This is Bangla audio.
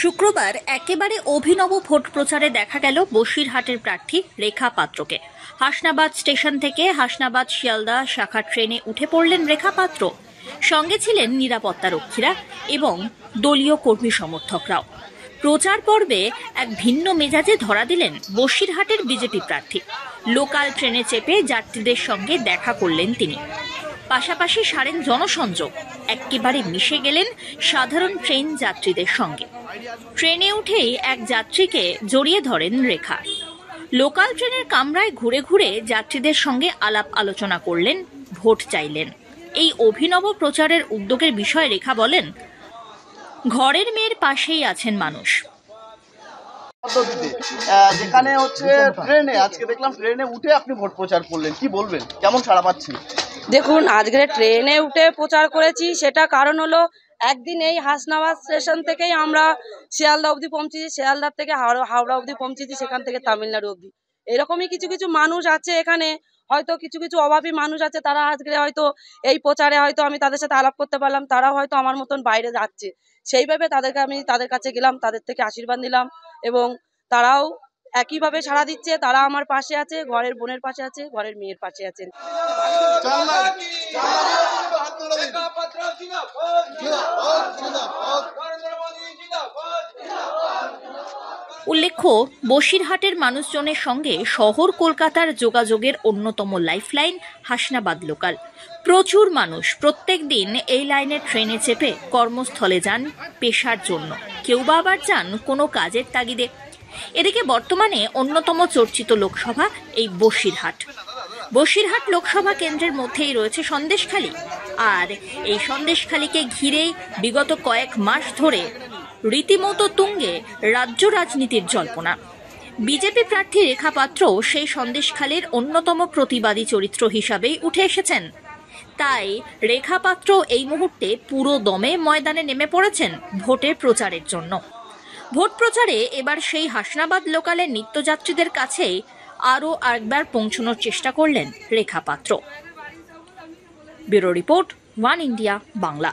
শুক্রবার একেবারে অভিনব ভোট প্রচারে দেখা গেল বসিরহাটের প্রার্থী রেখা পাত্রকে। হাসনাবাদ স্টেশন থেকে হাসনাবাদ শিয়ালদা শাখা ট্রেনে উঠে পড়লেন রেখা পাত্র। সঙ্গে ছিলেন নিরাপত্তা রক্ষীরা এবং দলীয় কর্মী সমর্থকরাও। প্রচার পর্বে এক ভিন্ন মেজাজে ধরা দিলেন বসিরহাটের বিজেপি প্রার্থী। লোকাল ট্রেনে চেপে যাত্রীদের সঙ্গে দেখা করলেন তিনি, পাশাপাশি সারেন জনসংযোগ। একেবারে মিশে গেলেন সাধারণ ট্রেন যাত্রীদের সঙ্গে। ট্রেনে উঠেই এক যাত্রীকে জড়িয়ে ধরেন রেখা। লোকাল ট্রেনের কামরায় ঘুরে ঘুরে যাত্রীদের সঙ্গে আলাপ আলোচনা করলেন, ভোট চাইলেন। এই অভিনব প্রচারের উদ্যোগের বিষয়ে রেখা বলেন, ঘরের মেয়ের পাশেই আছেন মানুষ। যেখানে হচ্ছে ট্রেনে আজকে দেখলাম ট্রেনে উঠে আপনি ভোট প্রচার করলেন, কি বলবেন, কেমন সাড়া পাচ্ছেন? দেখুন, আজকে ট্রেনে উঠে প্রচার করেছি, সেটা কারণ হলো একদিন এই হাসনাবাদ স্টেশন থেকেই আমরা শিয়ালদা অবধি পৌঁছেছি, শিয়ালদার থেকে হাওড়া অবধি পৌঁছেছি, সেখান থেকে তামিলনাড়ু অবধি। এরকমই কিছু কিছু মানুষ আছে এখানে, হয়তো কিছু কিছু অভাবী মানুষ আছে, তারা আজকে হয়তো এই প্রচারে হয়তো আমি তাদের সাথে আলাপ করতে পারলাম, তারাও হয়তো আমার মতন বাইরে যাচ্ছে। সেইভাবে আমি তাদের কাছে গেলাম, তাদের থেকে আশীর্বাদ নিলাম এবং তারাও একইভাবে সাড়া দিচ্ছে। তারা আমার পাশে আছে, ঘরের বোনের পাশে আছে, ঘরের মেয়ের পাশে আছেন। উল্লেখ্য, বসিরহাটের মানুষজনের সঙ্গে শহর কলকাতার যোগাযোগের অন্যতম লাইফলাইন হাসনাবাদ লোকাল। প্রচুর মানুষ প্রত্যেক দিন এই লাইনের ট্রেনে চেপে কর্মস্থলে যান পেশার জন্য, কেউ বা আবার যান কোনো কাজের তাগিদে। এদিকে বর্তমানে অন্যতম চর্চিত লোকসভা এই বসিরহাট লোকসভা কেন্দ্রের মধ্যেই রয়েছে সন্দেশখালী। আর এই সন্দেশখালীকে ঘিরেই বিগত কয়েক মাস ধরে রীতিমতো তুঙ্গে রাজ্য রাজনীতির জল্পনা। বিজেপি প্রার্থী রেখা পাত্র সেই সন্দেশখালীর অন্যতম প্রতিবাদী চরিত্র হিসাবেই উঠে এসেছেন। তাই রেখা পাত্র এই মুহূর্তে পুরো দমে ময়দানে নেমে পড়েছেন ভোটের প্রচারের জন্য। ভোট প্রচারে এবার সেই হাসনাবাদ লোকালের নিত্যযাত্রীদের কাছে আরও একবার পৌঁছানোর চেষ্টা করলেন রেখা পাত্র। Bureau report, one India Bangla.